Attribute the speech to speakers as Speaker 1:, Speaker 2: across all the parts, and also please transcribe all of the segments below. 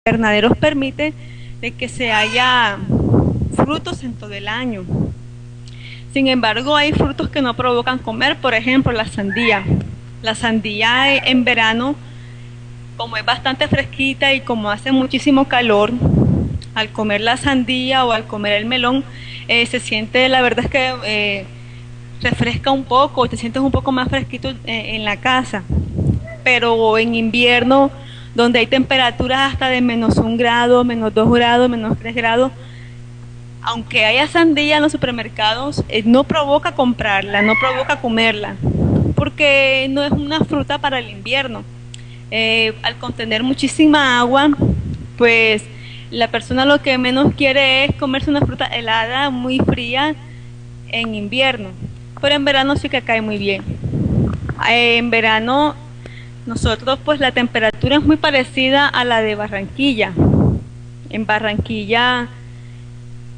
Speaker 1: invernaderos permite de que se haya frutos en todo el año. Sin embargo, hay frutos que no provocan comer, por ejemplo, la sandía. La sandía en verano, como es bastante fresquita y como hace muchísimo calor, al comer la sandía o al comer el melón, se siente, la verdad es que refresca un poco, te sientes un poco más fresquito en la casa. Pero en invierno, donde hay temperaturas hasta de -1 grado, -2 grados, -3 grados, aunque haya sandía en los supermercados, no provoca comprarla, no provoca comerla, porque no es una fruta para el invierno. Al contener muchísima agua, pues la persona lo que menos quiere es comerse una fruta helada, muy fría en invierno, pero en verano sí que cae muy bien. En verano nosotros pues la temperatura es muy parecida a la de Barranquilla. En Barranquilla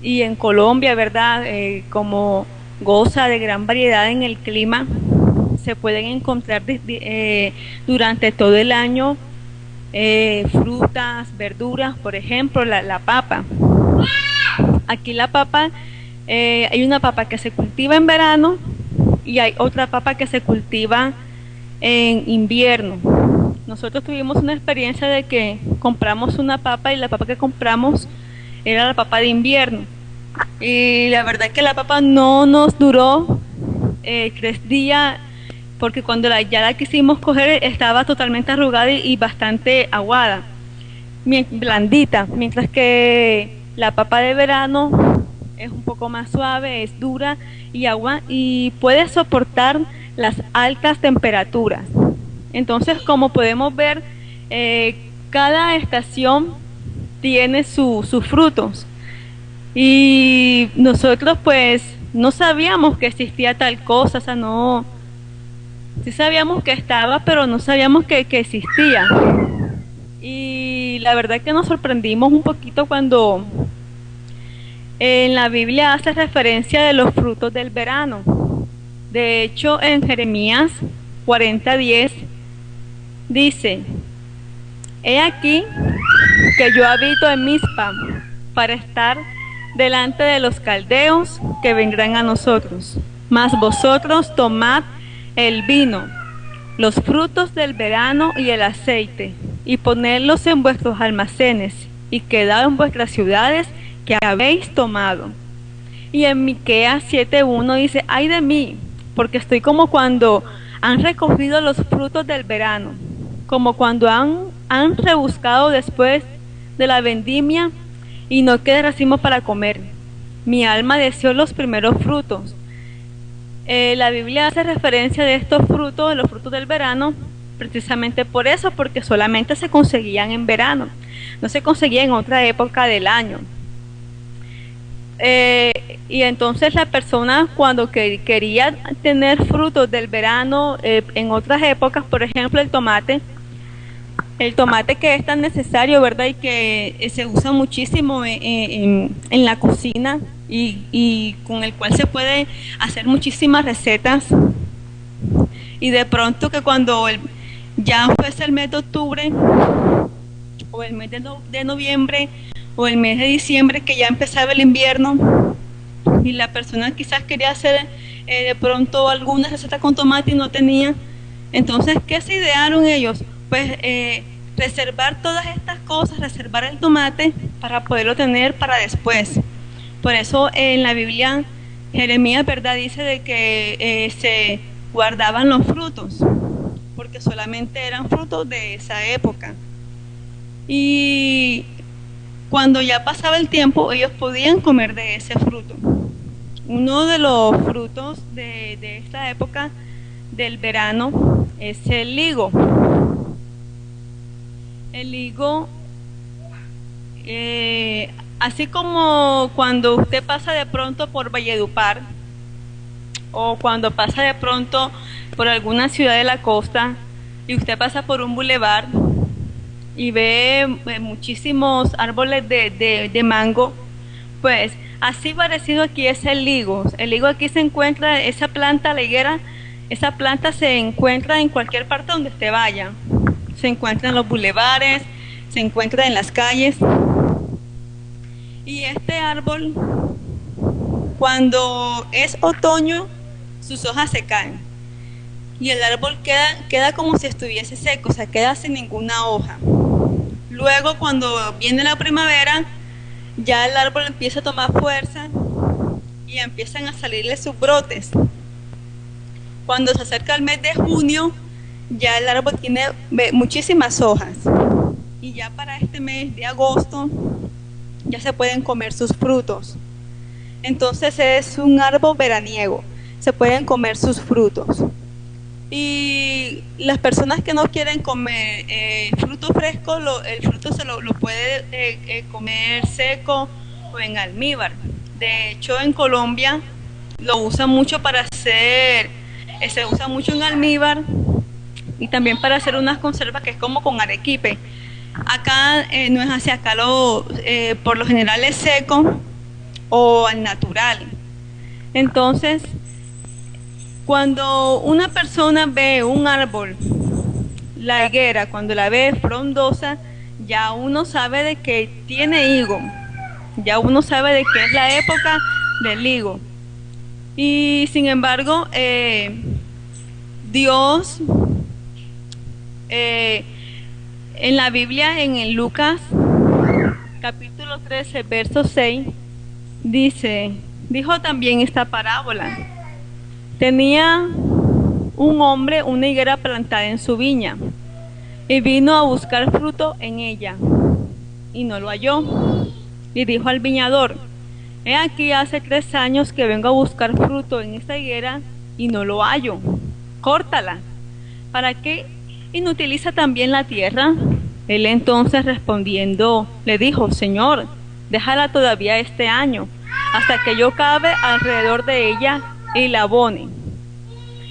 Speaker 1: y en Colombia, ¿verdad? Como goza de gran variedad en el clima, se pueden encontrar durante todo el año frutas, verduras, por ejemplo, la papa. Aquí la papa, hay una papa que se cultiva en verano y hay otra papa que se cultiva en invierno. Nosotros tuvimos una experiencia de que compramos una papa y la papa que compramos era la papa de invierno. Y la verdad es que la papa no nos duró 3 días, porque cuando ya la quisimos coger estaba totalmente arrugada y bastante aguada, blandita, mientras que la papa de verano es un poco más suave, es dura y agua y puede soportar las altas temperaturas. Entonces, como podemos ver, cada estación tiene sus frutos y nosotros pues no sabíamos que existía tal cosa, o sea, no, sí sabíamos que estaba, pero no sabíamos que existía. Y la verdad que nos sorprendimos un poquito cuando en la Biblia hace referencia de los frutos del verano. De hecho, en Jeremías 40:10 dice: he aquí que yo habito en Mizpa para estar delante de los caldeos que vendrán a nosotros. Mas vosotros tomad el vino, los frutos del verano y el aceite, y ponedlos en vuestros almacenes, y quedad en vuestras ciudades que habéis tomado. Y en Miqueas 7:1 dice: ay de mí, porque estoy como cuando han recogido los frutos del verano, como cuando han rebuscado después de la vendimia y no queda racimo para comer. Mi alma deseó los primeros frutos. La Biblia hace referencia de estos frutos, de los frutos del verano, precisamente por eso, porque solamente se conseguían en verano, no se conseguían en otra época del año. Y entonces la persona cuando quería tener frutos del verano en otras épocas, por ejemplo el tomate que es tan necesario, ¿verdad? Y que se usa muchísimo en la cocina y con el cual se puede hacer muchísimas recetas. Y de pronto que cuando ya fuese el mes de octubre o el mes de noviembre o el mes de diciembre, que ya empezaba el invierno y la persona quizás quería hacer de pronto alguna receta con tomate y no tenía, entonces ¿qué se idearon ellos? Pues reservar todas estas cosas, reservar el tomate para poderlo tener para después. Por eso en la Biblia Jeremías, ¿verdad?, dice de que se guardaban los frutos, porque solamente eran frutos de esa época. Y cuando ya pasaba el tiempo, ellos podían comer de ese fruto. Uno de los frutos de esta época del verano es el higo. El higo, así como cuando usted pasa de pronto por Valledupar o cuando pasa de pronto por alguna ciudad de la costa y usted pasa por un bulevar y ve muchísimos árboles de mango, pues así parecido aquí es el higo. El higo aquí se encuentra, esa planta, la higuera, esa planta se encuentra en cualquier parte donde usted vaya. Se encuentra en los bulevares, se encuentra en las calles. Y este árbol, cuando es otoño, sus hojas se caen y el árbol queda como si estuviese seco, o sea, queda sin ninguna hoja. Luego, cuando viene la primavera, ya el árbol empieza a tomar fuerza y empiezan a salirle sus brotes. Cuando se acerca el mes de junio, ya el árbol tiene muchísimas hojas. Y ya para este mes de agosto, ya se pueden comer sus frutos. Entonces es un árbol veraniego, se pueden comer sus frutos. Y las personas que no quieren comer fruto fresco, el fruto se lo puede comer seco o en almíbar. De hecho, en Colombia lo usan mucho para hacer, se usa mucho en almíbar y también para hacer unas conservas que es como con arequipe. Acá no es así, acá por lo general es seco o al natural. Entonces, cuando una persona ve un árbol, la higuera, cuando la ve frondosa, ya uno sabe de que tiene higo, ya uno sabe de que es la época del higo. Y sin embargo, Dios, en la Biblia, en el Lucas, capítulo 13, verso 6, dijo también esta parábola. Tenía un hombre una higuera plantada en su viña y vino a buscar fruto en ella y no lo halló. Y dijo al viñador: he aquí hace 3 años que vengo a buscar fruto en esta higuera y no lo hallo. Córtala. ¿Para qué inutiliza también la tierra? Él entonces respondiendo le dijo: Señor, déjala todavía este año, hasta que yo cabe alrededor de ella y la abone.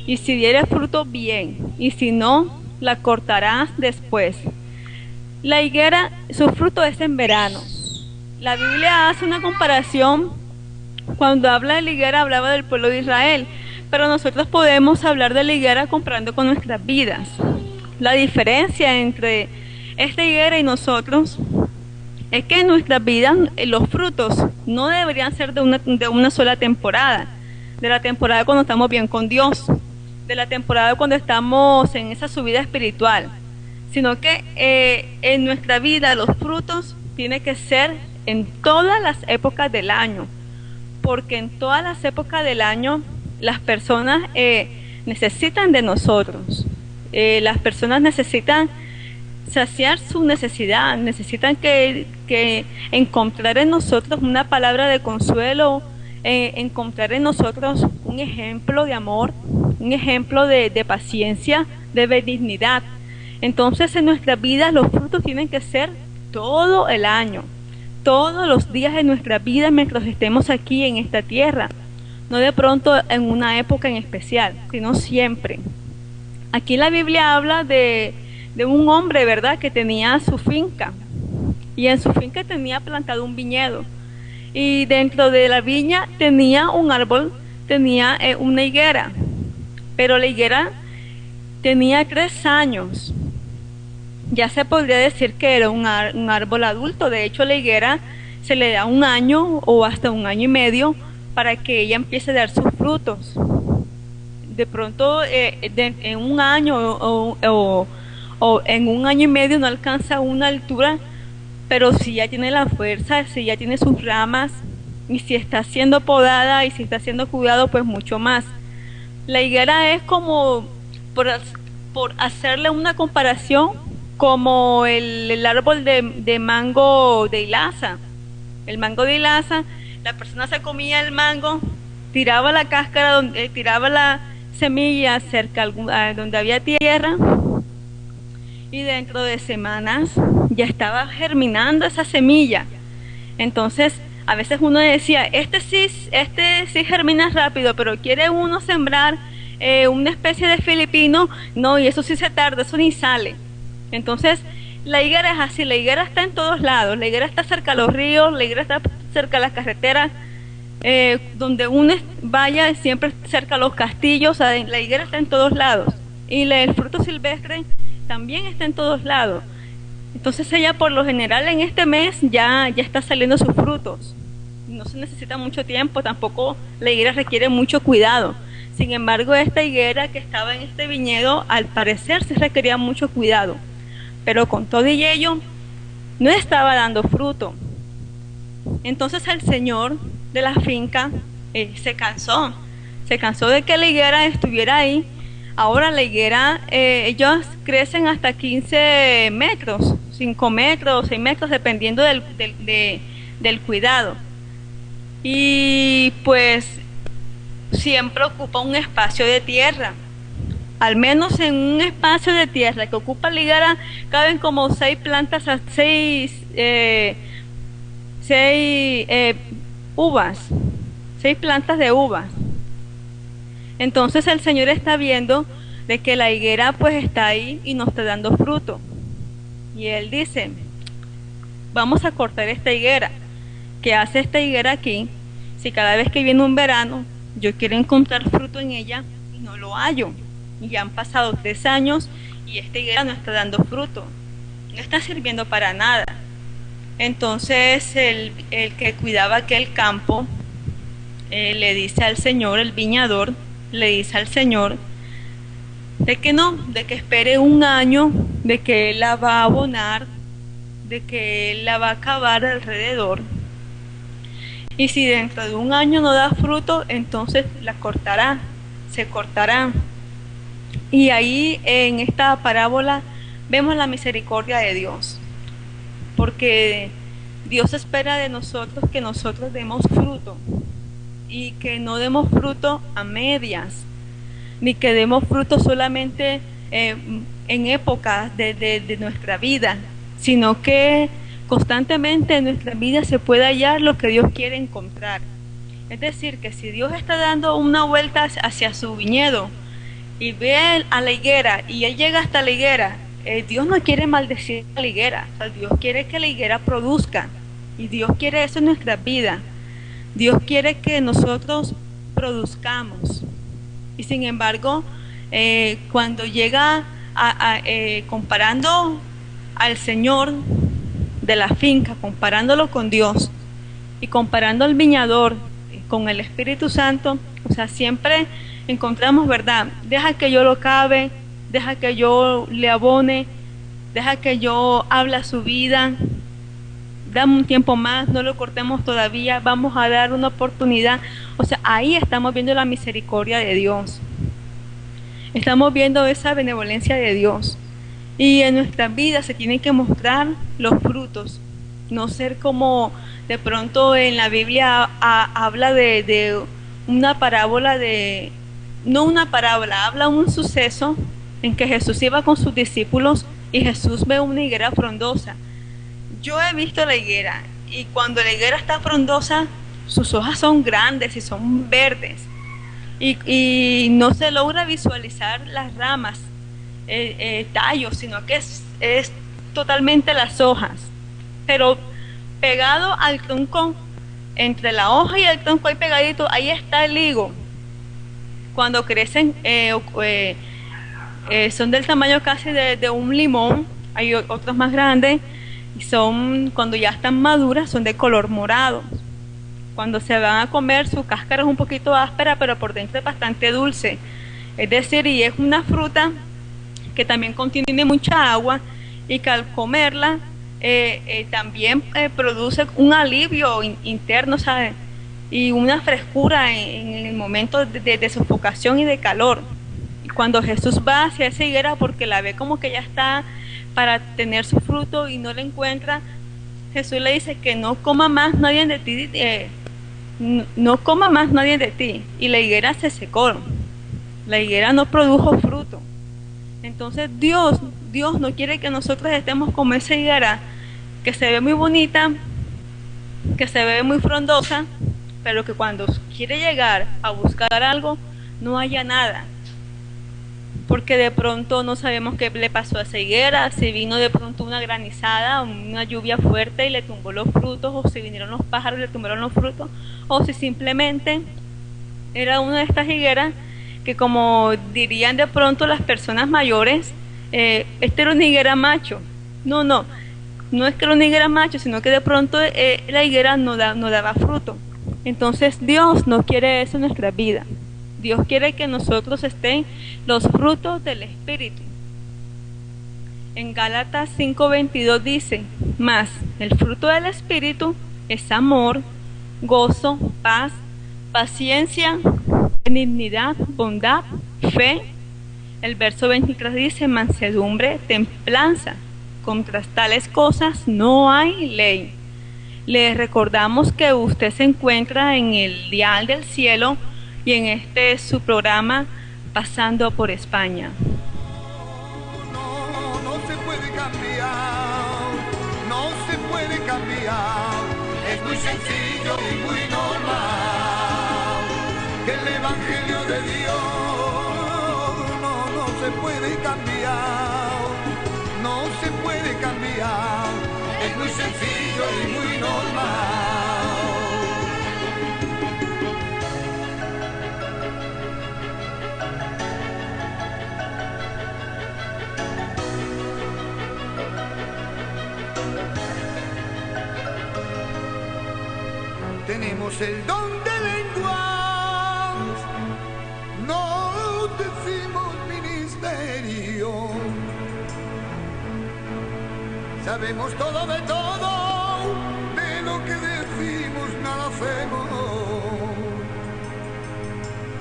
Speaker 1: Y si diere fruto, bien, y si no, la cortarás después. La higuera, su fruto es en verano. La Biblia hace una comparación. Cuando habla de la higuera, hablaba del pueblo de Israel, pero nosotros podemos hablar de la higuera comparando con nuestras vidas. La diferencia entre esta higuera y nosotros es que en nuestras vidas los frutos no deberían ser de una sola temporada, de la temporada cuando estamos bien con Dios, de la temporada cuando estamos en esa subida espiritual, sino que en nuestra vida los frutos tienen que ser en todas las épocas del año, porque en todas las épocas del año las personas necesitan de nosotros, las personas necesitan saciar su necesidad, necesitan que encontrar en nosotros una palabra de consuelo, encontrar en nosotros un ejemplo de amor, un ejemplo de paciencia, de benignidad. Entonces en nuestra vida los frutos tienen que ser todo el año, todos los días de nuestra vida mientras estemos aquí en esta tierra, no de pronto en una época en especial, sino siempre. Aquí la Biblia habla de un hombre, ¿verdad?, que tenía su finca, y en su finca tenía plantado un viñedo, y dentro de la viña tenía un árbol, tenía una higuera, pero la higuera tenía 3 años. Ya se podría decir que era un árbol adulto. De hecho, la higuera se le da 1 año o hasta 1 año y medio para que ella empiece a dar sus frutos. De pronto, en 1 año o en 1 año y medio no alcanza una altura, pero si ya tiene la fuerza, si ya tiene sus ramas, y si está siendo podada y si está siendo cuidado, pues mucho más. La higuera es como, por hacerle una comparación, como el árbol de mango de hilaza. El mango de hilaza, la persona se comía el mango, tiraba la cáscara, tiraba la semilla cerca donde había tierra, y dentro de semanas ya estaba germinando esa semilla. Entonces a veces uno decía, este sí germina rápido, pero quiere uno sembrar una especie de filipino, no, y eso sí se tarda, eso ni sale. Entonces la higuera es así, la higuera está en todos lados, la higuera está cerca de los ríos, la higuera está cerca de las carreteras, donde uno vaya siempre cerca de los castillos, o sea, la higuera está en todos lados, y el fruto silvestre también está en todos lados. Entonces ella por lo general en este mes ya está saliendo sus frutos. No se necesita mucho tiempo, tampoco la higuera requiere mucho cuidado. Sin embargo, esta higuera que estaba en este viñedo, al parecer sí requería mucho cuidado. Pero con todo y ello, no estaba dando fruto. Entonces el señor de la finca se cansó de que la higuera estuviera ahí. Ahora la higuera, ellos crecen hasta 15 metros, 5 metros, 6 metros, dependiendo del cuidado. Y pues siempre ocupa un espacio de tierra. Al menos en un espacio de tierra que ocupa la higuera caben como 6 plantas, 6 uvas, 6 plantas de uvas. Entonces el Señor está viendo de que la higuera pues está ahí y no está dando fruto. Y Él dice, vamos a cortar esta higuera. ¿Qué hace esta higuera aquí? Si cada vez que viene un verano yo quiero encontrar fruto en ella y no lo hallo. Y ya han pasado 3 años y esta higuera no está dando fruto. No está sirviendo para nada. Entonces el que cuidaba aquel campo le dice al Señor, el viñador, le dice al Señor de que no, de que espere un año, de que Él la va a abonar, de que Él la va a cavar alrededor. Y si dentro de un año no da fruto, entonces la cortará, se cortará. Y ahí en esta parábola vemos la misericordia de Dios, porque Dios espera de nosotros que nosotros demos fruto y que no demos fruto a medias, ni que demos fruto solamente en épocas de nuestra vida, sino que constantemente en nuestra vida se pueda hallar lo que Dios quiere encontrar. Es decir, que si Dios está dando una vuelta hacia su viñedo y ve a la higuera y Él llega hasta la higuera, Dios no quiere maldecir a la higuera, o sea, Dios quiere que la higuera produzca, y Dios quiere eso en nuestra vida. Dios quiere que nosotros produzcamos. Y sin embargo, cuando llega comparando al Señor de la finca, comparándolo con Dios y comparando al viñador con el Espíritu Santo, o sea, siempre encontramos verdad. Deja que yo lo cabe, deja que yo le abone, deja que yo hable su vida, dame un tiempo más, no lo cortemos todavía, vamos a dar una oportunidad. O sea, ahí estamos viendo la misericordia de Dios, estamos viendo esa benevolencia de Dios. Y en nuestras vidas se tienen que mostrar los frutos, no ser como de pronto en la Biblia habla de una parábola no una parábola, habla un suceso en que Jesús iba con sus discípulos y Jesús ve una higuera frondosa. Yo he visto la higuera y cuando la higuera está frondosa, sus hojas son grandes y son verdes y no se logra visualizar las ramas, tallos, sino que es totalmente las hojas. Pero pegado al tronco, entre la hoja y el tronco ahí pegadito, ahí está el higo. Cuando crecen son del tamaño casi de un limón, hay otros más grandes, y son, cuando ya están maduras, son de color morado. Cuando se van a comer, su cáscara es un poquito áspera, pero por dentro es bastante dulce. Es decir, y es una fruta que también contiene mucha agua y que al comerla también produce un alivio interno, ¿sabes? Y una frescura en el momento de sofocación y de calor. Y cuando Jesús va hacia esa higuera porque la ve como que ya está para tener su fruto y no la encuentra, Jesús le dice que no coma más nadie de ti, no coma más nadie de ti. Y la higuera se secó, la higuera no produjo fruto. Entonces Dios no quiere que nosotros estemos como esa higuera que se ve muy bonita, que se ve muy frondosa, pero que cuando quiere llegar a buscar algo no haya nada, porque de pronto no sabemos qué le pasó a esa higuera, si vino de pronto una granizada, una lluvia fuerte y le tumbó los frutos, o si vinieron los pájaros y le tumbaron los frutos, o si simplemente era una de estas higueras que, como dirían de pronto las personas mayores, esta era una higuera macho, No, no, no es que la higuera era macho, sino que de pronto la higuera no daba fruto. Entonces Dios no quiere eso en nuestra vida. Dios quiere que nosotros estén los frutos del Espíritu. En Gálatas 5:22 dice, mas el fruto del Espíritu es amor, gozo, paz, paciencia, benignidad, bondad, fe. El verso 23 dice, mansedumbre, templanza. Contra tales cosas no hay ley. Les recordamos que usted se encuentra en el Dial del Cielo y en este es su programa Pasando por España.
Speaker 2: No se puede cambiar, no se puede cambiar. Es muy sencillo y muy normal. El Evangelio de Dios no se puede cambiar, no se puede cambiar. Es muy sencillo y muy normal. Tenemos el don de lenguas, no decimos ministerio. Sabemos todo, de lo que decimos nada hacemos.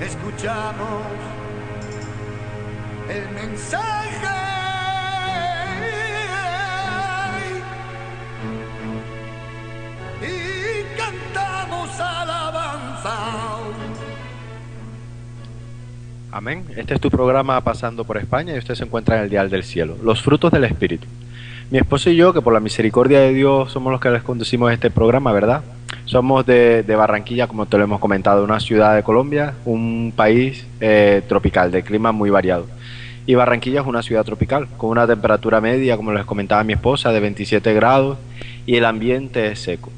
Speaker 2: Escuchamos el mensaje y cantamos alabanza.
Speaker 3: Amén. Este es tu programa Pasando por España y usted se encuentra en el Dial del Cielo. Los frutos del Espíritu. Mi esposo y yo, que por la misericordia de Dios somos los que les conducimos este programa, ¿verdad? Somos de Barranquilla, como te lo hemos comentado, una ciudad de Colombia, un país tropical, de clima muy variado. Y Barranquilla es una ciudad tropical, con una temperatura media, como les comentaba mi esposa, de 27 grados y el ambiente es seco.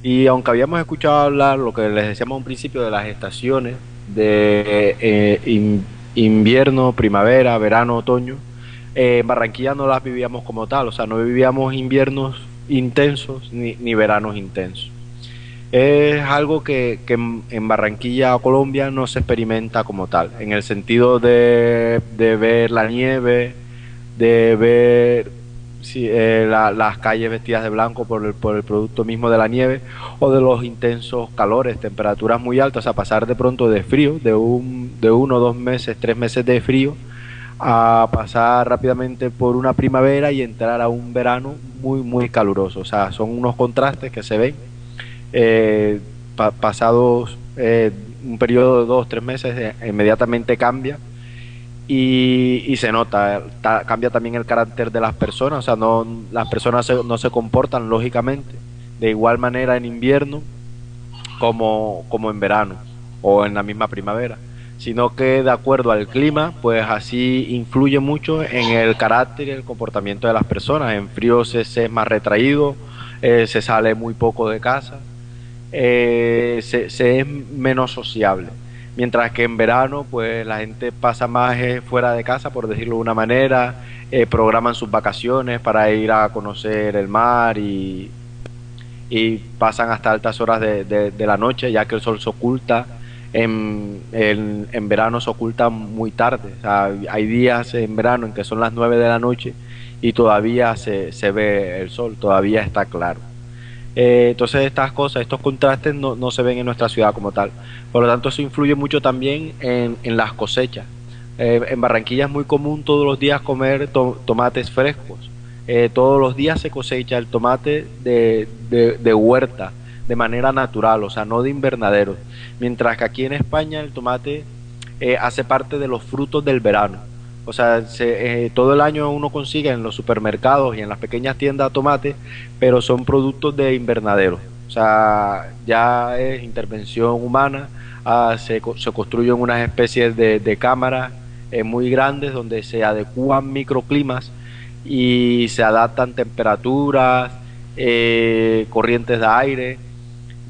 Speaker 3: Y aunque habíamos escuchado hablar, lo que les decíamos a un principio, de las estaciones de invierno, primavera, verano, otoño, en Barranquilla no las vivíamos como tal, o sea, no vivíamos inviernos intensos ni veranos intensos. Es algo que en Barranquilla, Colombia, no se experimenta como tal, en el sentido de ver la nieve, de ver las calles vestidas de blanco por el producto mismo de la nieve, o de los intensos calores, temperaturas muy altas, o sea, pasar de pronto de frío, de 1, 2 meses, 3 meses de frío, a pasar rápidamente por una primavera y entrar a un verano muy muy caluroso. O sea, son unos contrastes que se ven pasados un periodo de 2 3 meses, inmediatamente cambia y se nota, cambia también el carácter de las personas. O sea, las personas no se comportan lógicamente de igual manera en invierno como en verano o en la misma primavera, sino que de acuerdo al clima, pues así influye mucho en el carácter y el comportamiento de las personas. En frío se es más retraído, se sale muy poco de casa, se es menos sociable. Mientras que en verano, pues la gente pasa más fuera de casa, por decirlo de una manera, programan sus vacaciones para ir a conocer el mar y pasan hasta altas horas de la noche, ya que el sol se oculta. En verano se oculta muy tarde. O sea, hay días en verano en que son las 9 de la noche y todavía se ve el sol, todavía está claro. Entonces estas cosas, estos contrastes no se ven en nuestra ciudad como tal. Por lo tanto, eso influye mucho también en las cosechas. En Barranquilla es muy común todos los días comer tomates frescos. Todos los días se cosecha el tomate de huerta, de manera natural, o sea, no de invernaderos. Mientras que aquí en España el tomate hace parte de los frutos del verano. O sea, todo el año uno consigue en los supermercados y en las pequeñas tiendas tomate, pero son productos de invernadero. O sea, ya es intervención humana. Se construyen unas especies de cámaras muy grandes donde se adecúan microclimas y se adaptan temperaturas, corrientes de aire,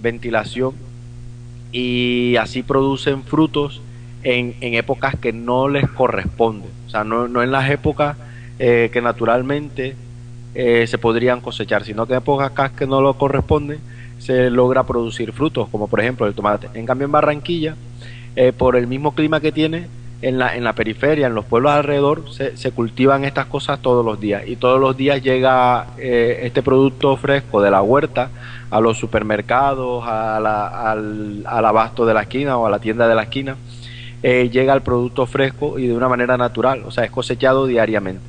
Speaker 3: ventilación, y así producen frutos en épocas que no les corresponden. O sea, no en las épocas que naturalmente se podrían cosechar, sino que en épocas que no lo corresponden se logra producir frutos, como por ejemplo el tomate. En cambio en Barranquilla, por el mismo clima que tiene, en la periferia, en los pueblos alrededor, se cultivan estas cosas todos los días, y todos los días llega este producto fresco de la huerta a los supermercados, al abasto de la esquina o a la tienda de la esquina. Llega el producto fresco y de una manera natural, o sea, es cosechado diariamente.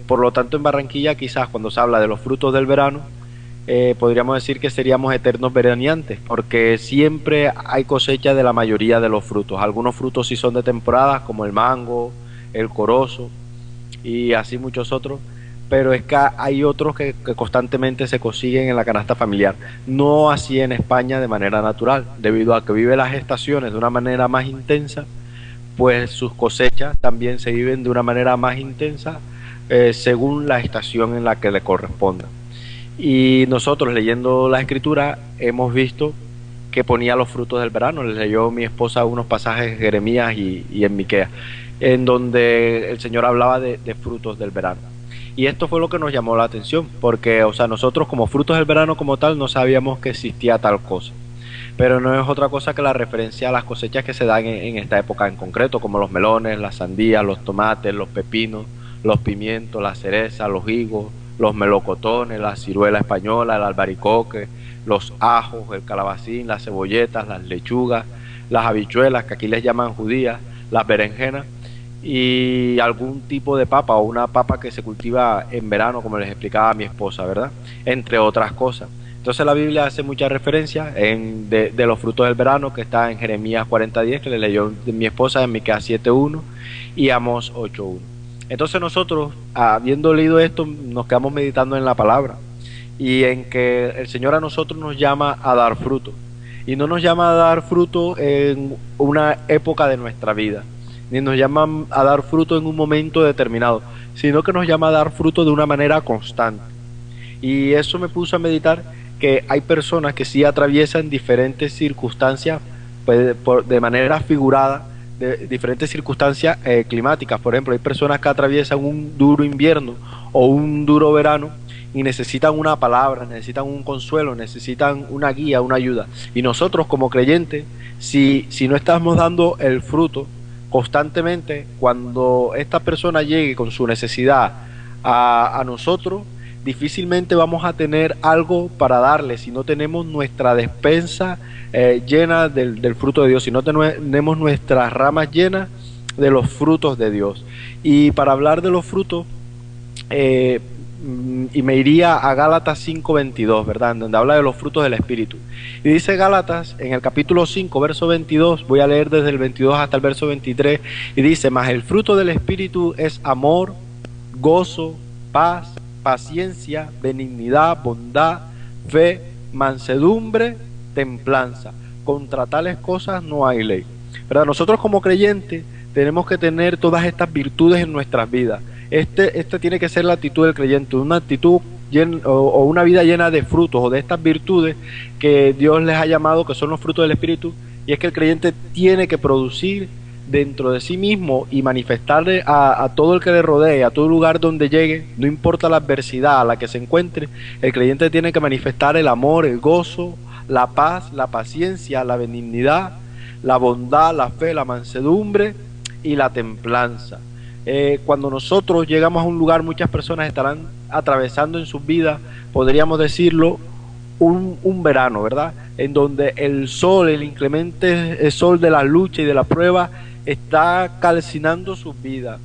Speaker 3: Por lo tanto, en Barranquilla, quizás cuando se habla de los frutos del verano, podríamos decir que seríamos eternos veraneantes, porque siempre hay cosecha de la mayoría de los frutos. Algunos frutos sí son de temporada, como el mango, el corozo y así muchos otros, pero es que hay otros que constantemente se consiguen en la canasta familiar. No así en España de manera natural, debido a que vive las estaciones de una manera más intensa, pues sus cosechas también se viven de una manera más intensa, según la estación en la que le corresponda. Y nosotros, leyendo la escritura, hemos visto que ponía los frutos del verano. Les leyó mi esposa unos pasajes en Jeremías y en Miqueas, en donde el Señor hablaba de frutos del verano. Y esto fue lo que nos llamó la atención, porque, o sea, nosotros como frutos del verano como tal no sabíamos que existía tal cosa. Pero no es otra cosa que la referencia a las cosechas que se dan en esta época en concreto, como los melones, las sandías, los tomates, los pepinos, los pimientos, las cerezas, los higos, los melocotones, la ciruela española, el albaricoque, los ajos, el calabacín, las cebolletas, las lechugas, las habichuelas, que aquí les llaman judías, las berenjenas, y algún tipo de papa o una papa que se cultiva en verano, como les explicaba mi esposa, ¿verdad? Entre otras cosas. Entonces la Biblia hace mucha referencia de los frutos del verano, que está en Jeremías 40:10, que le leyó mi esposa, en Miqueas 7:1 y Amós 8:1. Entonces nosotros, habiendo leído esto, nos quedamos meditando en la palabra y en que el Señor a nosotros nos llama a dar fruto, y no nos llama a dar fruto en una época de nuestra vida, ni nos llama a dar fruto en un momento determinado, sino que nos llama a dar fruto de una manera constante. Y eso me puso a meditar que hay personas que sí atraviesan diferentes circunstancias, pues, de manera figurada, de diferentes circunstancias climáticas. Por ejemplo, hay personas que atraviesan un duro invierno o un duro verano y necesitan una palabra, necesitan un consuelo, necesitan una guía, una ayuda. Y nosotros como creyentes, si no estamos dando el fruto constantemente, cuando esta persona llegue con su necesidad a nosotros, difícilmente vamos a tener algo para darle si no tenemos nuestra despensa llena del fruto de Dios, si no tenemos nuestras ramas llenas de los frutos de Dios. Y para hablar de los frutos, y me iría a Gálatas 5:22, ¿verdad? Donde habla de los frutos del Espíritu. Y dice Gálatas, en el capítulo 5, verso 22, voy a leer desde el 22 hasta el verso 23, y dice: mas el fruto del Espíritu es amor, gozo, paz, paciencia, benignidad, bondad, fe, mansedumbre, templanza. Contra tales cosas no hay ley. ¿Verdad? Nosotros como creyentes tenemos que tener todas estas virtudes en nuestras vidas. Este tiene que ser la actitud del creyente, una actitud o una vida llena de frutos o de estas virtudes que Dios les ha llamado, que son los frutos del Espíritu, y es que el creyente tiene que producir dentro de sí mismo y manifestarle a todo el que le rodee, a todo lugar donde llegue, no importa la adversidad a la que se encuentre. El creyente tiene que manifestar el amor, el gozo, la paz, la paciencia, la benignidad, la bondad, la fe, la mansedumbre y la templanza. Cuando nosotros llegamos a un lugar, muchas personas estarán atravesando en sus vidas, podríamos decirlo, un verano, ¿verdad? En donde el sol, el inclemente sol de la lucha y de la prueba, está calcinando sus vidas.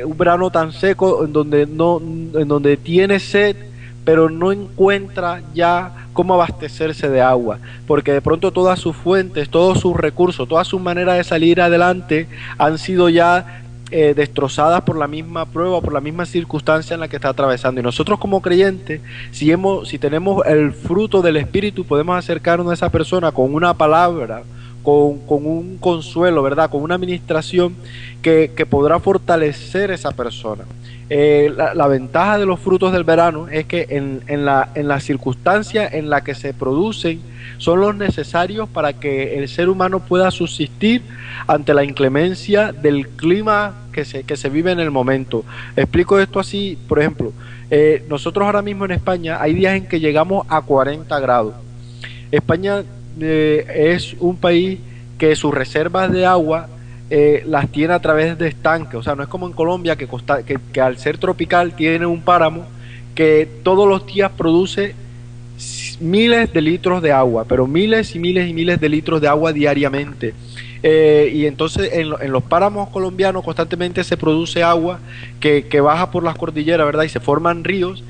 Speaker 3: Un verano tan seco en donde tiene sed, pero no encuentra ya cómo abastecerse de agua, porque de pronto todas sus fuentes, todos sus recursos, todas sus maneras de salir adelante han sido ya destrozadas por la misma prueba, por la misma circunstancia en la que está atravesando. Y nosotros como creyentes, si tenemos el fruto del Espíritu, podemos acercarnos a esa persona con una palabra, con un consuelo, ¿verdad? Con una administración que podrá fortalecer a esa persona. La ventaja de los frutos del verano es que en la circunstancia en la que se producen son los necesarios para que el ser humano pueda subsistir ante la inclemencia del clima que se vive en el momento. Explico esto así, por ejemplo, nosotros ahora mismo en España hay días en que llegamos a 40 grados. España es un país que sus reservas de agua las tiene a través de estanques, o sea, no es como en Colombia que al ser tropical tiene un páramo que todos los días produce miles de litros de agua, pero miles y miles y miles de litros de agua diariamente. Y entonces en los páramos colombianos constantemente se produce agua que baja por las cordilleras, ¿verdad? Y se forman ríos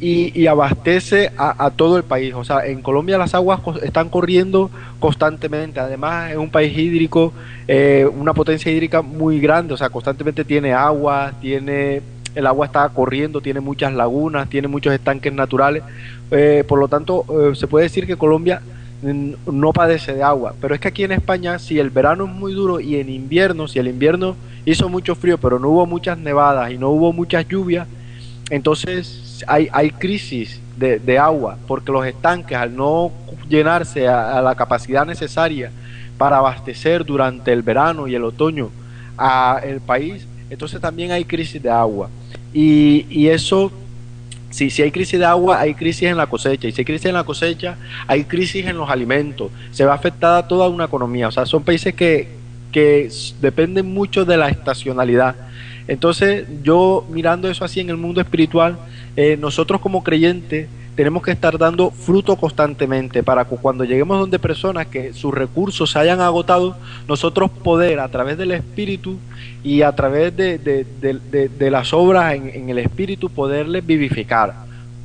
Speaker 3: y abastece a todo el país. O sea, en Colombia las aguas están corriendo constantemente. Además es un país hídrico, una potencia hídrica muy grande, o sea, constantemente tiene agua, el agua está corriendo, tiene muchas lagunas, tiene muchos estanques naturales. Por lo tanto, se puede decir que Colombia no padece de agua. Pero es que aquí en España, si el verano es muy duro y en invierno, si el invierno hizo mucho frío, pero no hubo muchas nevadas y no hubo muchas lluvias, entonces hay crisis de agua, porque los estanques, al no llenarse a la capacidad necesaria para abastecer durante el verano y el otoño a el país, entonces también hay crisis de agua. Y eso, si hay crisis de agua, hay crisis en la cosecha, y si hay crisis en la cosecha, hay crisis en los alimentos. Se va afectada toda una economía. O sea, son países que dependen mucho de la estacionalidad. Entonces, yo mirando eso así en el mundo espiritual, nosotros como creyentes tenemos que estar dando fruto constantemente para que cuando lleguemos donde personas que sus recursos se hayan agotado, nosotros poder a través del Espíritu y a través de las obras en el Espíritu poderles vivificar,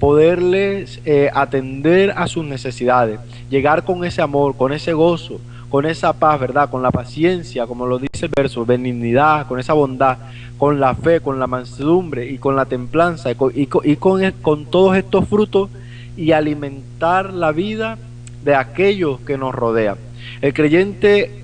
Speaker 3: poderles atender a sus necesidades, llegar con ese amor, con ese gozo, con esa paz, ¿verdad? Con la paciencia, como lo dice el verso, benignidad, con esa bondad, con la fe, con la mansedumbre y con la templanza y con todos estos frutos, y alimentar la vida de aquellos que nos rodean. El creyente,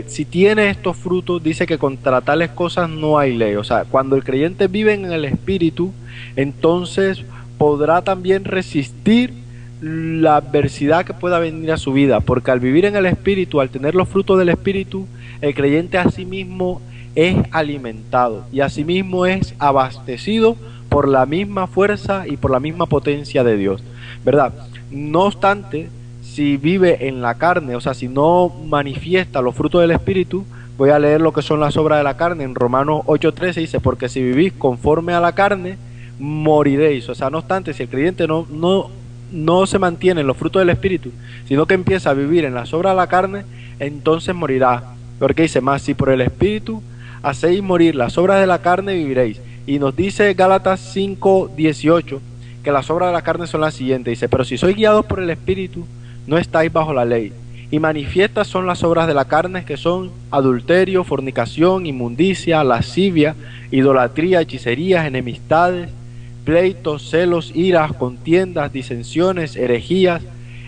Speaker 3: si tiene estos frutos, dice que contra tales cosas no hay ley. O sea, cuando el creyente vive en el Espíritu, entonces podrá también resistir la adversidad que pueda venir a su vida, porque al vivir en el Espíritu, al tener los frutos del Espíritu, el creyente a sí mismo es alimentado y a sí mismo es abastecido por la misma fuerza y por la misma potencia de Dios, ¿verdad? No obstante, si vive en la carne, o sea, si no manifiesta los frutos del Espíritu, voy a leer lo que son las obras de la carne. En Romanos 8:13 dice, porque si vivís conforme a la carne, moriréis. O sea, no obstante, si el creyente no se mantiene en los frutos del Espíritu, sino que empieza a vivir en las obras de la carne, entonces morirá. Porque dice más, si por el Espíritu hacéis morir las obras de la carne, viviréis. Y nos dice Gálatas 5:18 que las obras de la carne son las siguientes. Dice, pero si sois guiados por el Espíritu, no estáis bajo la ley. Y manifiestas son las obras de la carne, que son adulterio, fornicación, inmundicia, lascivia, idolatría, hechicerías, enemistades, pleitos, celos, iras, contiendas, disensiones, herejías,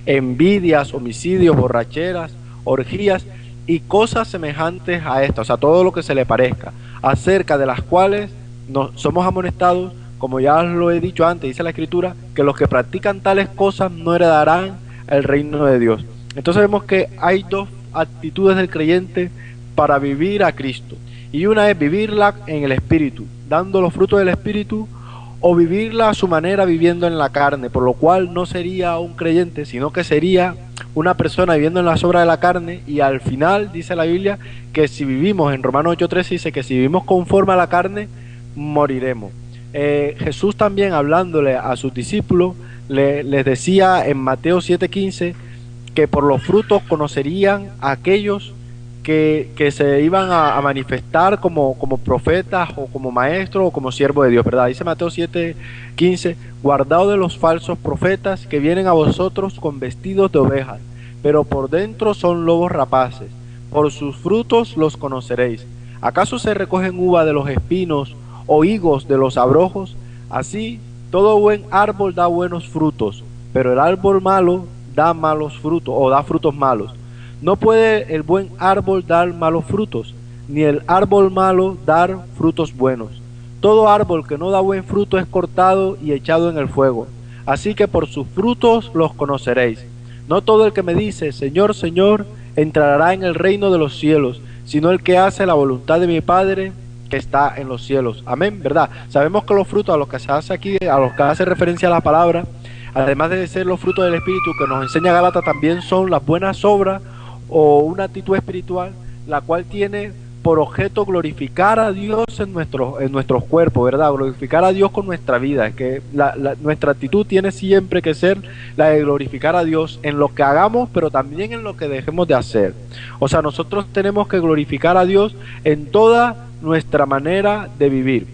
Speaker 3: envidias, homicidios, borracheras, orgías y cosas semejantes a esto. O sea, todo lo que se le parezca, acerca de las cuales somos amonestados, como ya lo he dicho antes, dice la Escritura, que los que practican tales cosas no heredarán el reino de Dios. Entonces vemos que hay dos actitudes del creyente para vivir a Cristo, y una es vivirla en el Espíritu, dando los frutos del Espíritu, o vivirla a su manera viviendo en la carne, por lo cual no sería un creyente, sino que sería una persona viviendo en las obras de la carne. Y al final dice la Biblia que si vivimos, en Romanos 8:13 dice que si vivimos conforme a la carne, moriremos. Jesús también, hablándole a sus discípulos, les decía en Mateo 7:15 que por los frutos conocerían a aquellos que se iban a manifestar como profetas o como maestros o como siervos de Dios, ¿verdad? Dice Mateo 7:15, guardaos de los falsos profetas que vienen a vosotros con vestidos de ovejas, pero por dentro son lobos rapaces. Por sus frutos los conoceréis. ¿Acaso se recogen uva de los espinos o higos de los abrojos? Así, todo buen árbol da buenos frutos, pero el árbol malo da malos frutos o da frutos malos. No puede el buen árbol dar malos frutos, ni el árbol malo dar frutos buenos. Todo árbol que no da buen fruto es cortado y echado en el fuego. Así que por sus frutos los conoceréis. No todo el que me dice, Señor, Señor, entrará en el reino de los cielos, sino el que hace la voluntad de mi Padre que está en los cielos. Amén, ¿verdad? Sabemos que los frutos a los que se hace aquí, a los que hace referencia a la palabra, además de ser los frutos del Espíritu que nos enseña Gálatas, también son las buenas obras o una actitud espiritual, la cual tiene por objeto glorificar a Dios en nuestros cuerpos, ¿verdad? Glorificar a Dios con nuestra vida. Es que nuestra actitud tiene siempre que ser la de glorificar a Dios en lo que hagamos, pero también en lo que dejemos de hacer. O sea, nosotros tenemos que glorificar a Dios en toda nuestra manera de vivir.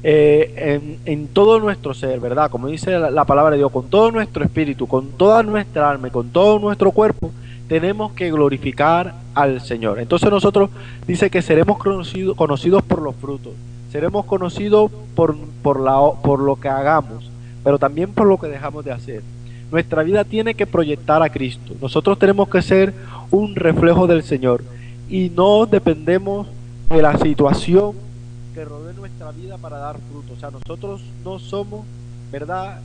Speaker 3: En todo nuestro ser, ¿verdad? Como dice la palabra de Dios, con todo nuestro espíritu, con toda nuestra alma y con todo nuestro cuerpo, tenemos que glorificar al Señor. Entonces nosotros dice que seremos conocidos por los frutos, seremos conocidos por lo que hagamos, pero también por lo que dejamos de hacer. Nuestra vida tiene que proyectar a Cristo. Nosotros tenemos que ser un reflejo del Señor y no dependemos de la situación que rodee nuestra vida para dar fruto. O sea, nosotros no somos, ¿verdad?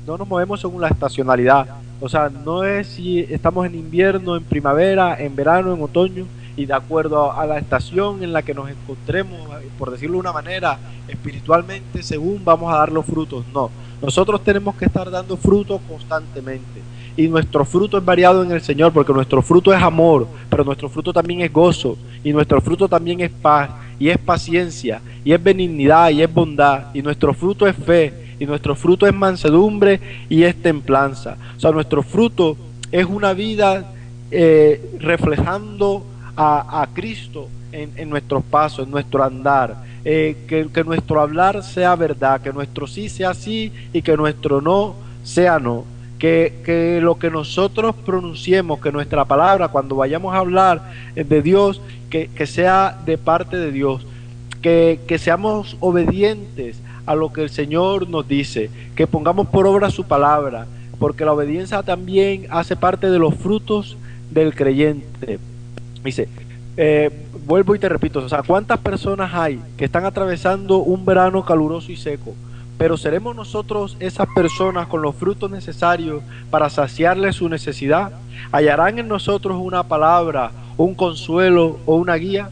Speaker 3: No nos movemos según la estacionalidad. O sea, no es si estamos en invierno, en primavera, en verano, en otoño, y de acuerdo a la estación en la que nos encontremos, por decirlo de una manera, espiritualmente, según vamos a dar los frutos. No, nosotros tenemos que estar dando frutos constantemente. Y nuestro fruto es variado en el Señor, porque nuestro fruto es amor, pero nuestro fruto también es gozo, y nuestro fruto también es paz, y es paciencia, y es benignidad, y es bondad, y nuestro fruto es fe, y nuestro fruto es mansedumbre y es templanza. O sea, nuestro fruto es una vida reflejando a Cristo en nuestros pasos, en nuestro andar. Que nuestro hablar sea verdad, que nuestro sí sea sí y que nuestro no sea no. Que lo que nosotros pronunciemos, que nuestra palabra cuando vayamos a hablar de Dios, que sea de parte de Dios. Que seamos obedientes a lo que el Señor nos dice, que pongamos por obra su palabra, porque la obediencia también hace parte de los frutos del creyente. Dice, vuelvo y te repito, o sea, ¿cuántas personas hay que están atravesando un verano caluroso y seco? Pero ¿seremos nosotros esas personas con los frutos necesarios para saciarles su necesidad? ¿Hallarán en nosotros una palabra, un consuelo o una guía?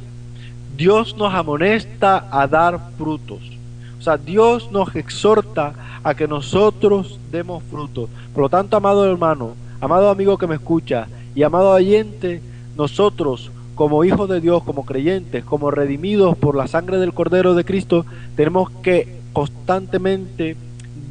Speaker 3: Dios nos amonesta a dar frutos. O sea, Dios nos exhorta a que nosotros demos frutos. Por lo tanto, amado hermano, amado amigo que me escucha y amado oyente, nosotros como hijos de Dios, como creyentes, como redimidos por la sangre del Cordero de Cristo, tenemos que constantemente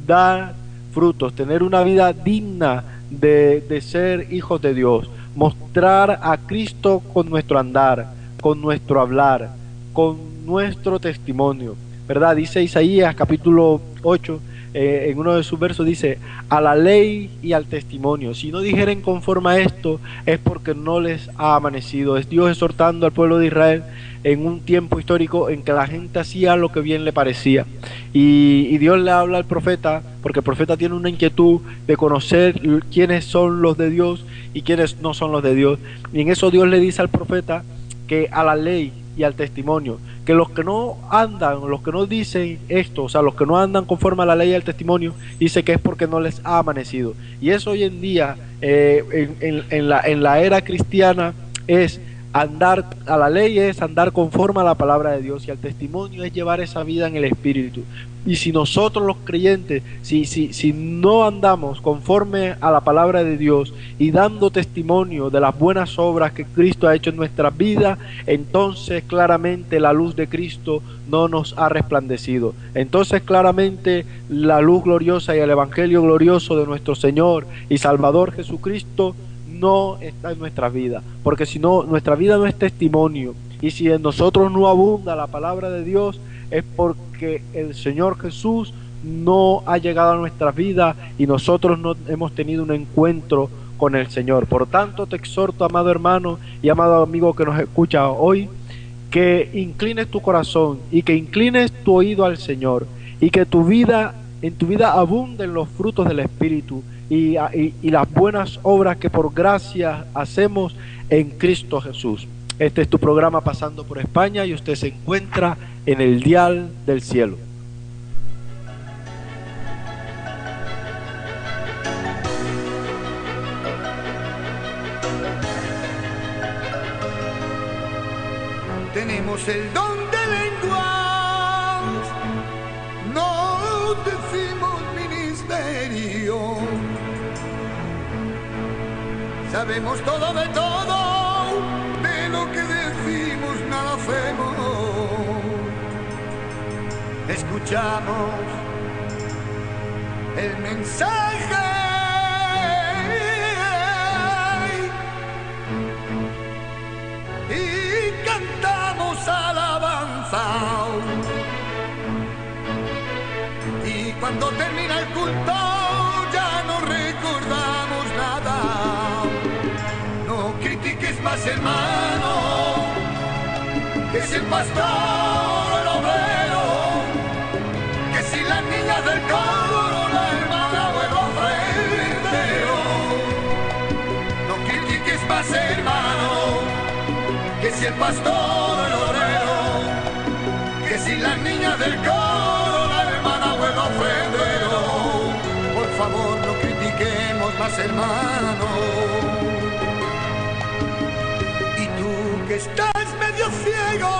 Speaker 3: dar frutos, tener una vida digna de ser hijos de Dios, mostrar a Cristo con nuestro andar, con nuestro hablar, con nuestro testimonio, ¿verdad? Dice Isaías capítulo 8, en uno de sus versos dice, a la ley y al testimonio, si no dijeren conforme a esto, es porque no les ha amanecido. Es Dios exhortando al pueblo de Israel en un tiempo histórico en que la gente hacía lo que bien le parecía. Y Dios le habla al profeta, porque el profeta tiene una inquietud de conocer quiénes son los de Dios y quiénes no son los de Dios. Y en eso Dios le dice al profeta que a la ley y al testimonio, que los que no andan, los que no dicen esto, o sea, los que no andan conforme a la ley y al testimonio, dice que es porque no les ha amanecido. Y eso hoy en día, en la era cristiana, es andar a la ley, es andar conforme a la palabra de Dios, y al testimonio es llevar esa vida en el Espíritu. Y si nosotros los creyentes, si no andamos conforme a la palabra de Dios y dando testimonio de las buenas obras que Cristo ha hecho en nuestras vidas, entonces claramente la luz de Cristo no nos ha resplandecido. Entonces claramente la luz gloriosa y el evangelio glorioso de nuestro Señor y Salvador Jesucristo no está en nuestra vida, porque si no, nuestra vida no es testimonio, y si en nosotros no abunda la palabra de Dios, es porque el Señor Jesús no ha llegado a nuestras vidas y nosotros no hemos tenido un encuentro con el Señor. Por tanto, te exhorto, amado hermano y amado amigo que nos escucha hoy, que inclines tu corazón y que inclines tu oído al Señor, y que en tu vida abunden los frutos del Espíritu y las buenas obras que por gracia hacemos en Cristo Jesús. Este es tu programa Pasando por España y usted se encuentra en el dial del cielo.
Speaker 2: Tenemos el don de Sabemos todo, de lo que decimos nada hacemos. Escuchamos el mensaje y cantamos alabanza. Y cuando termina el culto ya no recordamos nada. No critiques más, hermano, que es el pastor, el obrero, que si las niñas del coro, la hermana o el ofrendero. No critiques más, hermano, que si el pastor, el obrero, que si las niñas del coro, la hermana o el ofrendero. Por favor, no critiquemos más, hermano. Y tú que estás medio ciego,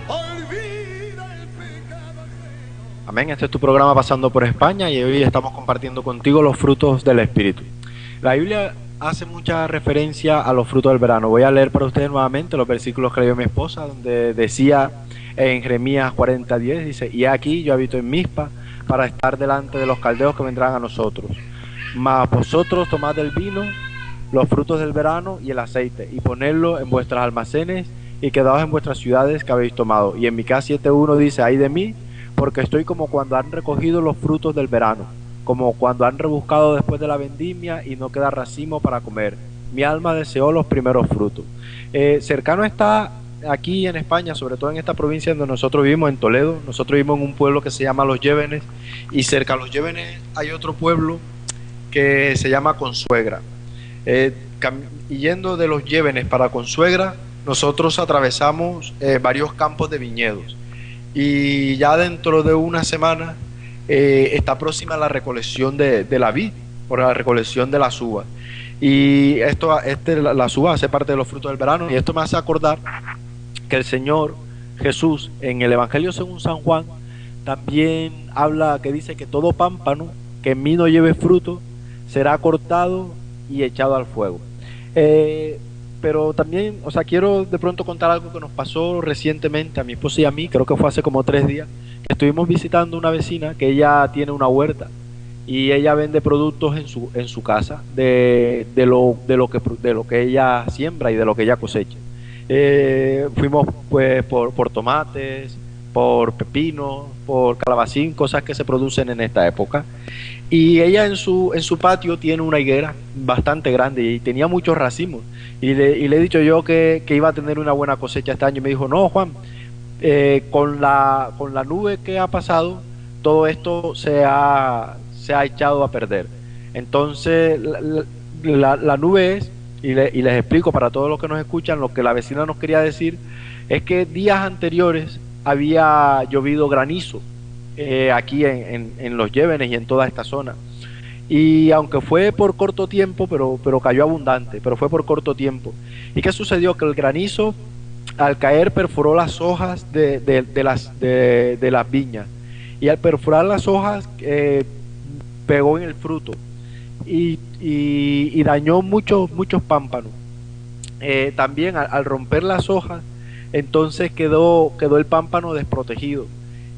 Speaker 2: olvida el pecado ajeno.
Speaker 3: Amén, este es tu programa Pasando por España y hoy estamos compartiendo contigo los frutos del Espíritu. La Biblia hace mucha referencia a los frutos del verano. Voy a leer para ustedes nuevamente los versículos que leyó mi esposa, donde decía en Jeremías 40:10, dice: y aquí yo habito en Mizpa para estar delante de los caldeos que vendrán a nosotros. Mas vosotros tomad del vino, los frutos del verano y el aceite, y ponedlo en vuestros almacenes, y quedaos en vuestras ciudades que habéis tomado. Y en Miqueas 7:1 dice: ay de mí, porque estoy como cuando han recogido los frutos del verano, como cuando han rebuscado después de la vendimia y no queda racimo para comer. Mi alma deseó los primeros frutos. Cercano está aquí en España, sobre todo en esta provincia donde nosotros vivimos, en Toledo. Nosotros vivimos en un pueblo que se llama Los Llévenes, y cerca de Los Llévenes hay otro pueblo que se llama Consuegra. Y yendo de Los Llévenes para Consuegra, nosotros atravesamos varios campos de viñedos, y ya dentro de una semana está próxima la recolección de la vid, por la recolección de las uvas. Y las uvas hace parte de los frutos del verano, y esto me hace acordar que el Señor Jesús en el Evangelio según San Juan también habla, que dice que todo pámpano que en mí no lleve fruto será cortado y echado al fuego. Pero también, o sea, quiero de pronto contar algo que nos pasó recientemente a mi esposa y a mí. Creo que fue hace como 3 días. Estuvimos visitando una vecina que ella tiene una huerta y ella vende productos en su casa de lo que ella siembra y de lo que ella cosecha. Fuimos pues por tomates, por pepino, por calabacín, cosas que se producen en esta época. Y ella en su patio tiene una higuera bastante grande y tenía muchos racimos. Y le he dicho yo que iba a tener una buena cosecha este año. Y me dijo: no, Juan, con la nube que ha pasado, todo esto se ha echado a perder. Entonces la nube es, y les explico para todos los que nos escuchan, lo que la vecina nos quería decir es que días anteriores había llovido granizo aquí en Los Llévenes y en toda esta zona. Y aunque fue por corto tiempo, pero cayó abundante, pero fue por corto tiempo. ¿Y qué sucedió? Que el granizo, al caer, perforó las hojas de las viñas, y al perforar las hojas pegó en el fruto y dañó muchos pámpanos. También al romper las hojas, entonces quedó el pámpano desprotegido.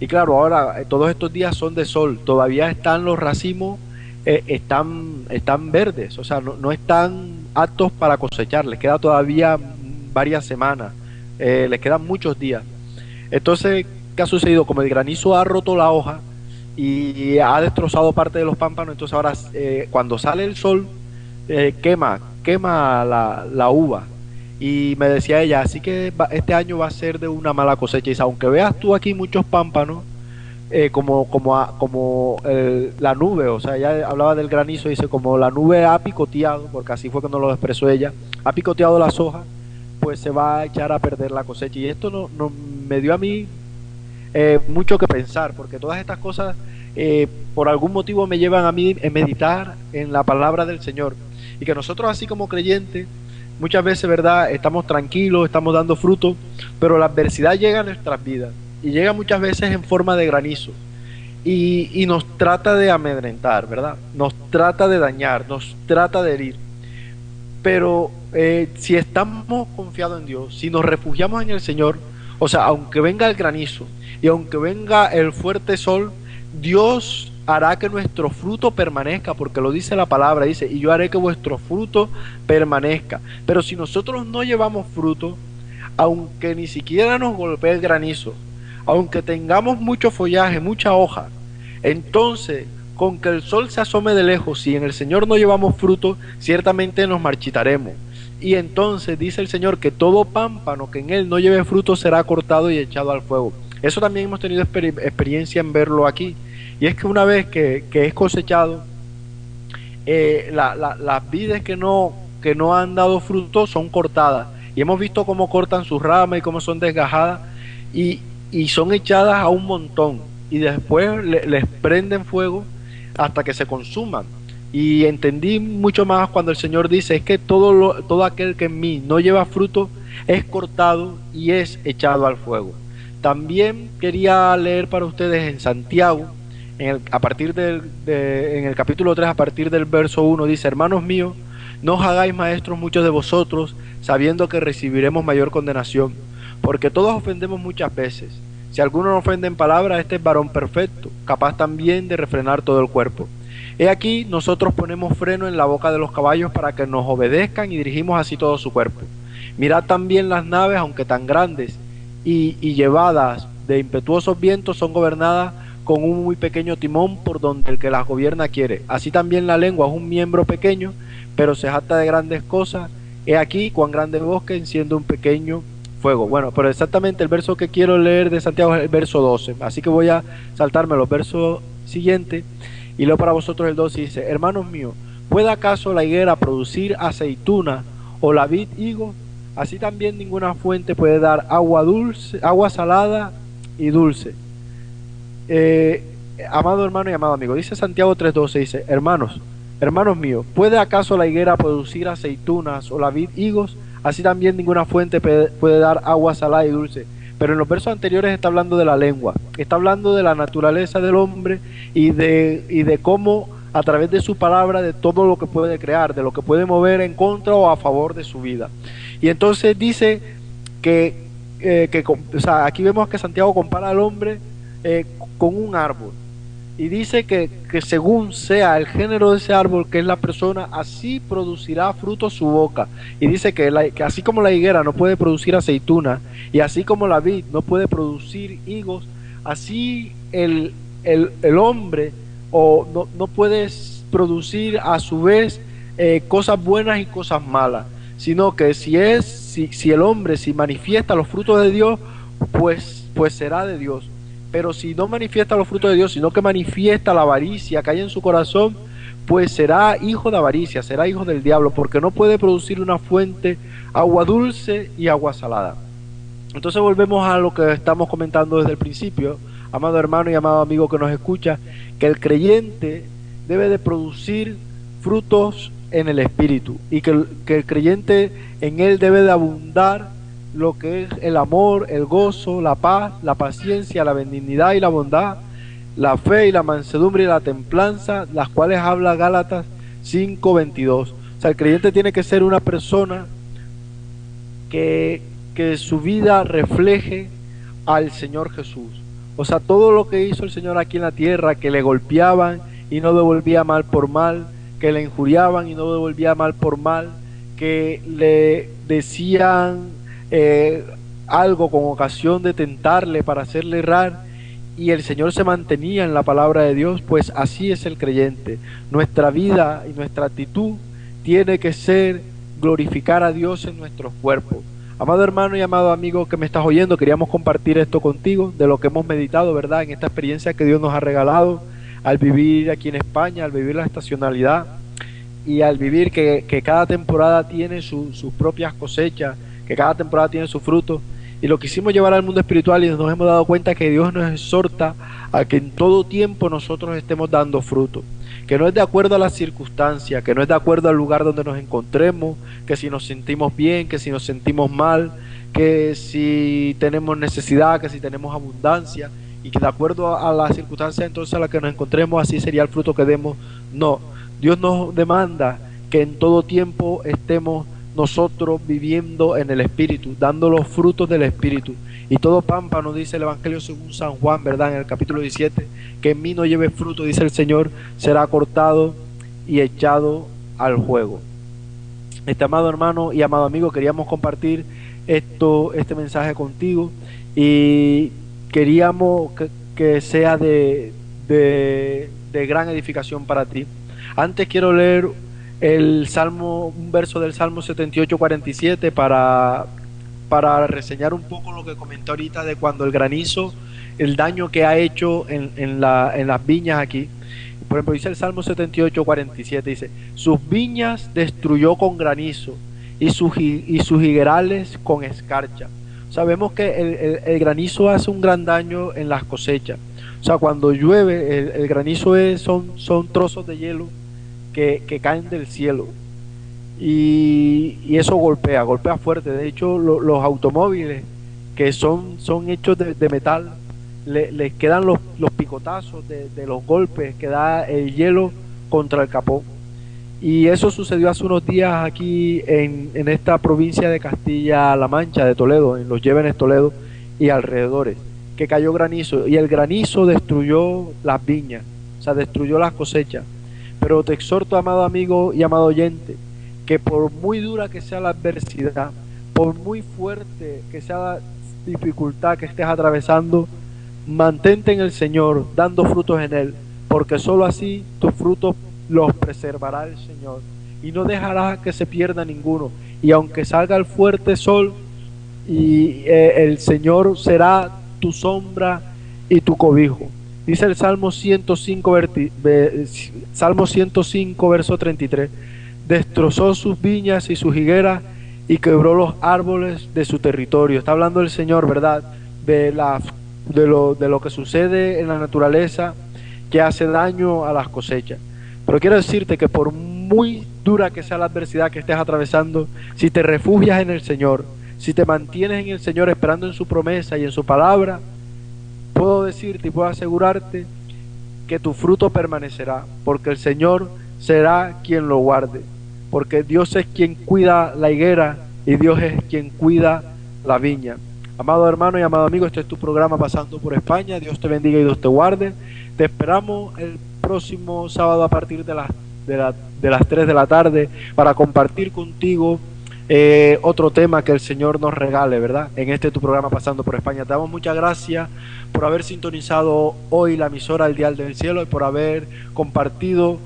Speaker 3: Y claro, ahora todos estos días son de sol, todavía están los racimos, están verdes, o sea, no están aptos para cosechar, les queda todavía varias semanas, les quedan muchos días. Entonces, ¿qué ha sucedido? Como el granizo ha roto la hoja y ha destrozado parte de los pámpanos, entonces ahora cuando sale el sol quema la uva. Y me decía ella, así que este año va a ser de una mala cosecha. Y aunque veas tú aquí muchos pámpanos, la nube, o sea, ella hablaba del granizo, dice, como la nube ha picoteado, porque así fue que nos lo expresó ella, ha picoteado las hojas, pues se va a echar a perder la cosecha. Y esto no me dio a mí mucho que pensar, porque todas estas cosas por algún motivo me llevan a mí a meditar en la palabra del Señor, y que nosotros, así como creyentes, muchas veces, ¿verdad?, estamos tranquilos, estamos dando fruto, pero la adversidad llega a nuestras vidas y llega muchas veces en forma de granizo. y nos trata de amedrentar, ¿verdad? Nos trata de dañar, nos trata de herir. Pero si estamos confiados en Dios, si nos refugiamos en el Señor, o sea, aunque venga el granizo y aunque venga el fuerte sol, Dios hará que nuestro fruto permanezca, porque lo dice la palabra, dice, y yo haré que vuestro fruto permanezca. Pero si nosotros no llevamos fruto, aunque ni siquiera nos golpee el granizo, aunque tengamos mucho follaje, mucha hoja, entonces con que el sol se asome de lejos, si en el Señor no llevamos fruto, ciertamente nos marchitaremos. Y entonces dice el Señor que todo pámpano que en él no lleve fruto será cortado y echado al fuego. Eso también hemos tenido experiencia en verlo aquí. Y es que una vez que es cosechado, las vides que no han dado fruto son cortadas. Y hemos visto cómo cortan sus ramas y cómo son desgajadas y son echadas a un montón. Y después les prenden fuego hasta que se consuman. Y entendí mucho más cuando el Señor dice, es que todo aquel que en mí no lleva fruto es cortado y es echado al fuego. También quería leer para ustedes en Santiago, en el capítulo 3, a partir del verso 1, dice, hermanos míos, no os hagáis maestros muchos de vosotros, sabiendo que recibiremos mayor condenación, porque todos ofendemos muchas veces. Si alguno no ofende en palabra, este es varón perfecto, capaz también de refrenar todo el cuerpo. He aquí, nosotros ponemos freno en la boca de los caballos para que nos obedezcan y dirigimos así todo su cuerpo. Mirad también las naves, aunque tan grandes y llevadas de impetuosos vientos, son gobernadas con un muy pequeño timón por donde el que las gobierna quiere. Así también la lengua es un miembro pequeño, pero se jacta de grandes cosas. He aquí, cuán grande bosque enciende un pequeño fuego. Bueno, pero exactamente el verso que quiero leer de Santiago es el verso 12, así que voy a saltarme los versos siguientes y leo para vosotros el 12. Dice, hermanos míos, ¿puede acaso la higuera producir aceituna o la vid higo? Así también ninguna fuente puede dar agua dulce, agua salada y dulce. Amado hermano y amado amigo, dice Santiago 3:12, dice, hermanos míos, ¿puede acaso la higuera producir aceitunas o la vid higos? Así también ninguna fuente puede dar agua salada y dulce. Pero en los versos anteriores está hablando de la lengua, está hablando de la naturaleza del hombre y de cómo a través de su palabra, de todo lo que puede crear, de lo que puede mover en contra o a favor de su vida. Y entonces dice o sea, aquí vemos que Santiago compara al hombre con un árbol. Y dice que según sea el género de ese árbol, que es la persona, así producirá fruto su boca. Y dice que así como la higuera no puede producir aceituna, y así como la vid no puede producir higos, así el hombre no puede producir a su vez cosas buenas y cosas malas. Sino que si el hombre manifiesta los frutos de Dios, pues será de Dios. Pero si no manifiesta los frutos de Dios, sino que manifiesta la avaricia que hay en su corazón, pues será hijo de avaricia, será hijo del diablo, porque no puede producir una fuente agua dulce y agua salada. Entonces volvemos a lo que estamos comentando desde el principio, amado hermano y amado amigo que nos escucha, que el creyente debe de producir frutos en el Espíritu y que el creyente en él debe de abundar lo que es el amor, el gozo, la paz, la paciencia, la benignidad y la bondad, la fe y la mansedumbre y la templanza, las cuales habla Gálatas 5:22. O sea, el creyente tiene que ser una persona que su vida refleje al Señor Jesús. O sea, todo lo que hizo el Señor aquí en la tierra, que le golpeaban y no devolvía mal por mal, que le injuriaban y no devolvía mal por mal, que le decían algo con ocasión de tentarle para hacerle errar y el Señor se mantenía en la palabra de Dios, pues así es el creyente. Nuestra vida y nuestra actitud tiene que ser glorificar a Dios en nuestros cuerpos. Amado hermano y amado amigo que me estás oyendo, queríamos compartir esto contigo, de lo que hemos meditado, ¿verdad?, en esta experiencia que Dios nos ha regalado al vivir aquí en España, al vivir la estacionalidad y al vivir que cada temporada tiene sus propias cosechas, que cada temporada tiene su fruto, y lo quisimos llevar al mundo espiritual y nos hemos dado cuenta que Dios nos exhorta a que en todo tiempo nosotros estemos dando fruto, que no es de acuerdo a las circunstancias, que no es de acuerdo al lugar donde nos encontremos, que si nos sentimos bien, que si nos sentimos mal, que si tenemos necesidad, que si tenemos abundancia, y que de acuerdo a las circunstancias entonces a las que nos encontremos, así sería el fruto que demos. No, Dios nos demanda que en todo tiempo estemos nosotros viviendo en el Espíritu, dando los frutos del Espíritu. Y todo pámpano, dice el Evangelio según San Juan, ¿verdad? En el capítulo 17, que en mí no lleve fruto, dice el Señor, será cortado y echado al fuego. Amado hermano y amado amigo, queríamos compartir este mensaje contigo y queríamos que sea de gran edificación para ti. Antes quiero leer un verso del Salmo 78:47 para reseñar un poco lo que comenté ahorita de cuando el granizo, el daño que ha hecho en las viñas aquí. Por ejemplo, dice el Salmo 78:47, dice: sus viñas destruyó con granizo y sus higuerales con escarcha. Sabemos que el granizo hace un gran daño en las cosechas. O sea, cuando llueve, el granizo son trozos de hielo que caen del cielo. Y eso golpea fuerte. De hecho, los automóviles que son hechos de metal, les quedan los picotazos de los golpes que da el hielo contra el capó. Y eso sucedió hace unos días aquí en esta provincia de Castilla-La Mancha, de Toledo, en los Llévenes, Toledo y alrededores, que cayó granizo, y el granizo destruyó las viñas, o sea, destruyó las cosechas. Pero te exhorto, amado amigo y amado oyente, que por muy dura que sea la adversidad, por muy fuerte que sea la dificultad que estés atravesando, mantente en el Señor, dando frutos en Él, porque sólo así tus frutos los preservará el Señor y no dejará que se pierda ninguno. Y aunque salga el fuerte sol, el Señor será tu sombra y tu cobijo. Dice el Salmo 105, verso 33: destrozó sus viñas y sus higueras y quebró los árboles de su territorio. Está hablando el Señor, ¿verdad? De lo que sucede en la naturaleza, que hace daño a las cosechas. Pero quiero decirte que por muy dura que sea la adversidad que estés atravesando, si te refugias en el Señor, si te mantienes en el Señor esperando en su promesa y en su palabra, puedo decirte y puedo asegurarte que tu fruto permanecerá, porque el Señor será quien lo guarde, porque Dios es quien cuida la higuera y Dios es quien cuida la viña. Amado hermano y amado amigo, este es tu programa Pasando por España. Dios te bendiga y Dios te guarde. Te esperamos el próximo sábado a partir de las 3 de la tarde para compartir contigo otro tema que el Señor nos regale, ¿verdad? En este tu programa Pasando por España. Te damos muchas gracias por haber sintonizado hoy la emisora El Dial del Cielo y por haber compartido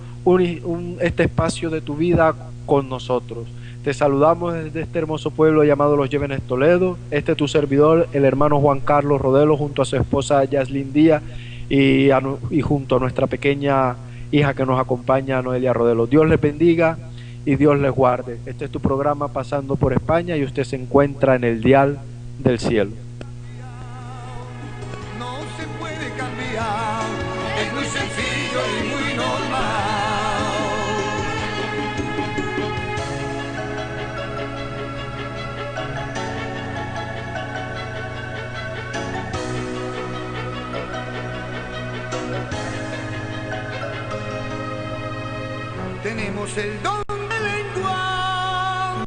Speaker 3: este espacio de tu vida con nosotros. Te saludamos desde este hermoso pueblo llamado Los Llévenes, Toledo. Este es tu servidor, el hermano Juan Carlos Rodelo, junto a su esposa Yaslin Díaz y junto a nuestra pequeña hija que nos acompaña, Noelia Rodelo. Dios les bendiga y Dios les guarde. Este es tu programa Pasando por España y usted se encuentra en el Dial del Cielo.
Speaker 2: No se puede cambiar, es muy sencillo y muy normal. Tenemos el don